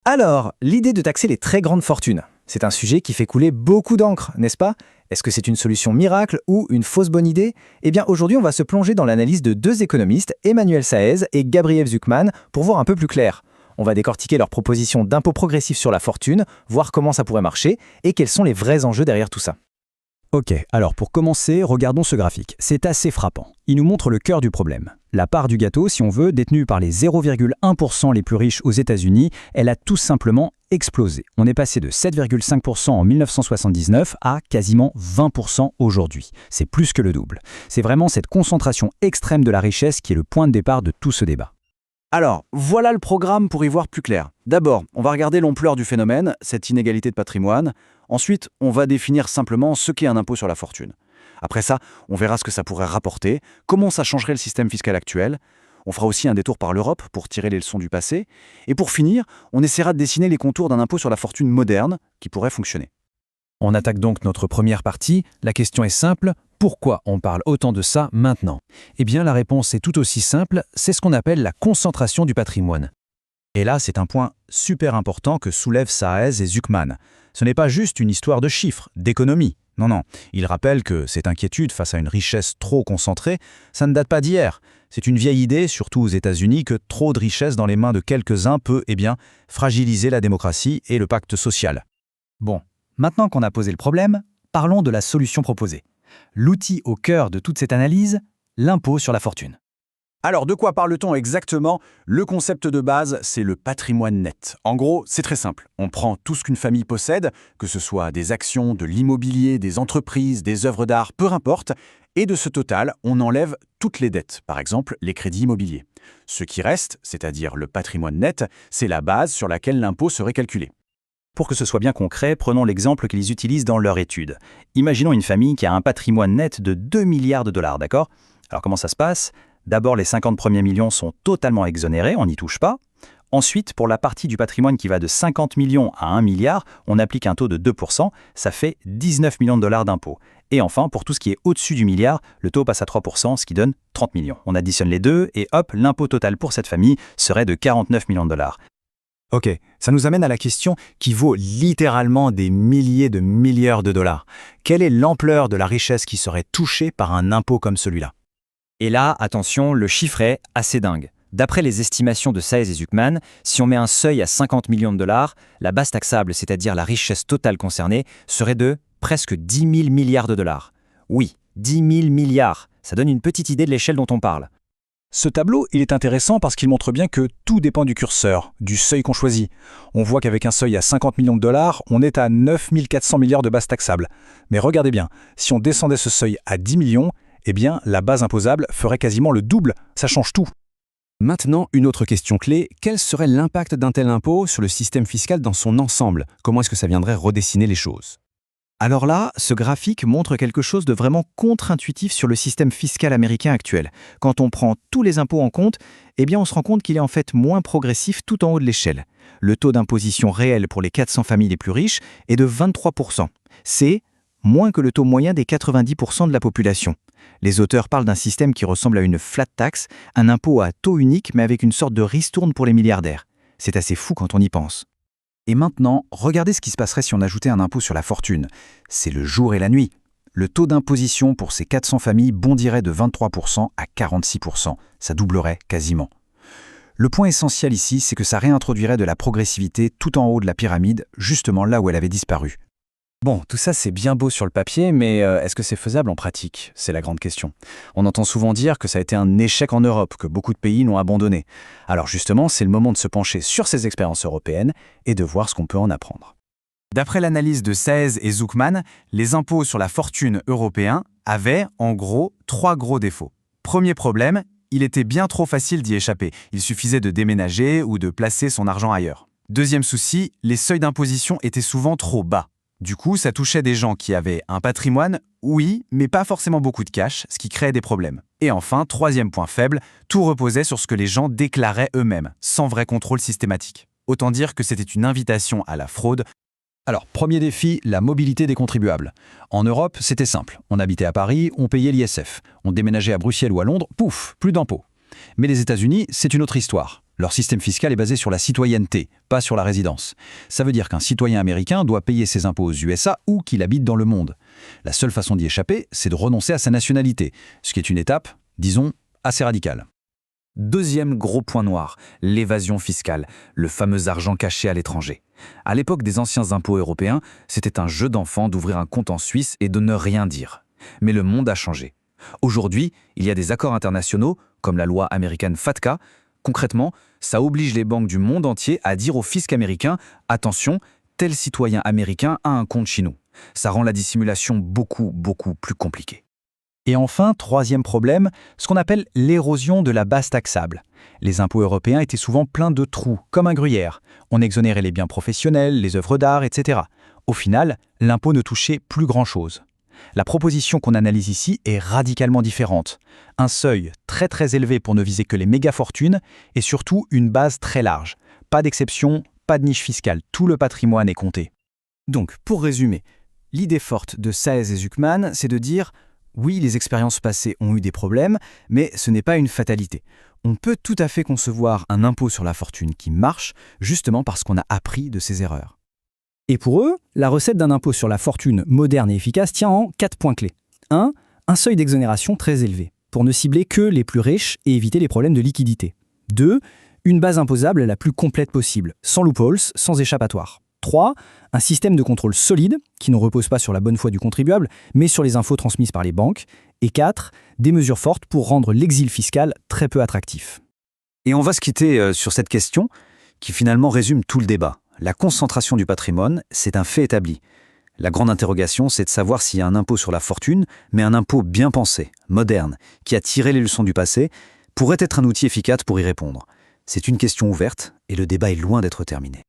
Alors, l'idée de taxer les très grandes fortunes, c'est un sujet qui fait couler beaucoup d'encre, n'est-ce pas? Est-ce que c'est une solution miracle ou une fausse bonne idée? Eh bien, aujourd'hui, on va se plonger dans l'analyse de deux économistes, Emmanuel Saez et Gabriel Zucman, pour voir un peu plus clair. On va décortiquer leurs propositions d'impôt progressif sur la fortune, voir comment ça pourrait marcher et quels sont les vrais enjeux derrière tout ça. Ok, alors pour commencer, regardons ce graphique. C'est assez frappant. Il nous montre le cœur du problème. La part du gâteau, si on veut, détenue par les 0,1% les plus riches aux États-Unis, elle a tout simplement explosé. On est passé de 7,5% en 1979 à quasiment 20% aujourd'hui. C'est plus que le double. C'est vraiment cette concentration extrême de la richesse qui est le point de départ de tout ce débat. Alors, voilà le programme pour y voir plus clair. D'abord, on va regarder l'ampleur du phénomène, cette inégalité de patrimoine. Ensuite, on va définir simplement ce qu'est un impôt sur la fortune. Après ça, on verra ce que ça pourrait rapporter, comment ça changerait le système fiscal actuel. On fera aussi un détour par l'Europe pour tirer les leçons du passé. Et pour finir, on essaiera de dessiner les contours d'un impôt sur la fortune moderne qui pourrait fonctionner. On attaque donc notre première partie. La question est simple, pourquoi on parle autant de ça maintenant? Eh bien, la réponse est tout aussi simple, c'est ce qu'on appelle la concentration du patrimoine. Et là, c'est un point super important que soulèvent Saez et Zucman. Ce n'est pas juste une histoire de chiffres, d'économie. Non. Ils rappellent que cette inquiétude face à une richesse trop concentrée, ça ne date pas d'hier. C'est une vieille idée, surtout aux États-Unis, que trop de richesse dans les mains de quelques-uns peut, fragiliser la démocratie et le pacte social. Bon, maintenant qu'on a posé le problème, parlons de la solution proposée. L'outil au cœur de toute cette analyse, l'impôt sur la fortune. Alors, de quoi parle-t-on exactement? Le concept de base, c'est le patrimoine net. En gros, c'est très simple. On prend tout ce qu'une famille possède, que ce soit des actions, de l'immobilier, des entreprises, des œuvres d'art, peu importe, et de ce total, on enlève toutes les dettes, par exemple les crédits immobiliers. Ce qui reste, c'est-à-dire le patrimoine net, c'est la base sur laquelle l'impôt serait calculé. Pour que ce soit bien concret, prenons l'exemple qu'ils utilisent dans leur étude. Imaginons une famille qui a un patrimoine net de 2 milliards de dollars, d'accord? Alors comment ça se passe? D'abord, les 50 premiers millions sont totalement exonérés, on n'y touche pas. Ensuite, pour la partie du patrimoine qui va de 50 millions à 1 milliard, on applique un taux de 2%, ça fait 19 millions de dollars d'impôts. Et enfin, pour tout ce qui est au-dessus du milliard, le taux passe à 3%, ce qui donne 30 millions. On additionne les deux et hop, l'impôt total pour cette famille serait de 49 millions de dollars. Ok, ça nous amène à la question qui vaut littéralement des milliers de milliards de dollars. Quelle est l'ampleur de la richesse qui serait touchée par un impôt comme celui-là? Et là, attention, le chiffre est assez dingue. D'après les estimations de Saez et Zucman, si on met un seuil à 50 millions de dollars, la base taxable, c'est-à-dire la richesse totale concernée, serait de presque 10 000 milliards de dollars. Oui, 10 000 milliards. Ça donne une petite idée de l'échelle dont on parle. Ce tableau, il est intéressant parce qu'il montre bien que tout dépend du curseur, du seuil qu'on choisit. On voit qu'avec un seuil à 50 millions de dollars, on est à 9 400 milliards de base taxable. Mais regardez bien, si on descendait ce seuil à 10 millions, eh bien, la base imposable ferait quasiment le double. Ça change tout. Maintenant, une autre question clé, quel serait l'impact d'un tel impôt sur le système fiscal dans son ensemble? Comment est-ce que ça viendrait redessiner les choses? Alors là, ce graphique montre quelque chose de vraiment contre-intuitif sur le système fiscal américain actuel. Quand on prend tous les impôts en compte, eh bien on se rend compte qu'il est en fait moins progressif tout en haut de l'échelle. Le taux d'imposition réel pour les 400 familles les plus riches est de 23%. C'est moins que le taux moyen des 90% de la population. Les auteurs parlent d'un système qui ressemble à une flat tax, un impôt à taux unique mais avec une sorte de ristourne pour les milliardaires. C'est assez fou quand on y pense. Et maintenant, regardez ce qui se passerait si on ajoutait un impôt sur la fortune. C'est le jour et la nuit. Le taux d'imposition pour ces 400 familles bondirait de 23% à 46%. Ça doublerait quasiment. Le point essentiel ici, c'est que ça réintroduirait de la progressivité tout en haut de la pyramide, justement là où elle avait disparu. Bon, tout ça c'est bien beau sur le papier, mais est-ce que c'est faisable en pratique? C'est la grande question. On entend souvent dire que ça a été un échec en Europe, que beaucoup de pays l'ont abandonné. Alors justement, c'est le moment de se pencher sur ces expériences européennes et de voir ce qu'on peut en apprendre. D'après l'analyse de Saez et Zucman, les impôts sur la fortune européens avaient, en gros, 3 gros défauts. Premier problème, il était bien trop facile d'y échapper. Il suffisait de déménager ou de placer son argent ailleurs. Deuxième souci, les seuils d'imposition étaient souvent trop bas. Du coup, ça touchait des gens qui avaient un patrimoine, oui, mais pas forcément beaucoup de cash, ce qui créait des problèmes. Et enfin, troisième point faible, tout reposait sur ce que les gens déclaraient eux-mêmes, sans vrai contrôle systématique. Autant dire que c'était une invitation à la fraude. Alors, premier défi, la mobilité des contribuables. En Europe, c'était simple. On habitait à Paris, on payait l'ISF. On déménageait à Bruxelles ou à Londres, pouf, plus d'impôts. Mais les États-Unis, c'est une autre histoire. Leur système fiscal est basé sur la citoyenneté, pas sur la résidence. Ça veut dire qu'un citoyen américain doit payer ses impôts aux USA ou qu'il habite dans le monde. La seule façon d'y échapper, c'est de renoncer à sa nationalité, ce qui est une étape, disons, assez radicale. Deuxième gros point noir, l'évasion fiscale, le fameux argent caché à l'étranger. À l'époque des anciens impôts européens, c'était un jeu d'enfant d'ouvrir un compte en Suisse et de ne rien dire. Mais le monde a changé. Aujourd'hui, il y a des accords internationaux, comme la loi américaine FATCA. Concrètement, ça oblige les banques du monde entier à dire au fisc américain « Attention, tel citoyen américain a un compte chez nous ». Ça rend la dissimulation beaucoup plus compliquée. Et enfin, troisième problème, ce qu'on appelle l'érosion de la base taxable. Les impôts européens étaient souvent pleins de trous, comme un gruyère. On exonérait les biens professionnels, les œuvres d'art, etc. Au final, l'impôt ne touchait plus grand-chose. La proposition qu'on analyse ici est radicalement différente. Un seuil très élevé pour ne viser que les méga-fortunes et surtout une base très large. Pas d'exception, pas de niche fiscale, tout le patrimoine est compté. Donc, pour résumer, l'idée forte de Saez et Zuckman, c'est de dire « Oui, les expériences passées ont eu des problèmes, mais ce n'est pas une fatalité. On peut tout à fait concevoir un impôt sur la fortune qui marche, justement parce qu'on a appris de ses erreurs. » Et pour eux, la recette d'un impôt sur la fortune moderne et efficace tient en 4 points clés. 1. Un seuil d'exonération très élevé, pour ne cibler que les plus riches et éviter les problèmes de liquidité. 2. Une base imposable la plus complète possible, sans loopholes, sans échappatoire. 3. Un système de contrôle solide, qui ne repose pas sur la bonne foi du contribuable, mais sur les infos transmises par les banques. Et 4. Des mesures fortes pour rendre l'exil fiscal très peu attractif. Et on va se quitter sur cette question qui finalement résume tout le débat. La concentration du patrimoine, c'est un fait établi. La grande interrogation, c'est de savoir s'il y a un impôt sur la fortune, mais un impôt bien pensé, moderne, qui a tiré les leçons du passé, pourrait être un outil efficace pour y répondre. C'est une question ouverte et le débat est loin d'être terminé.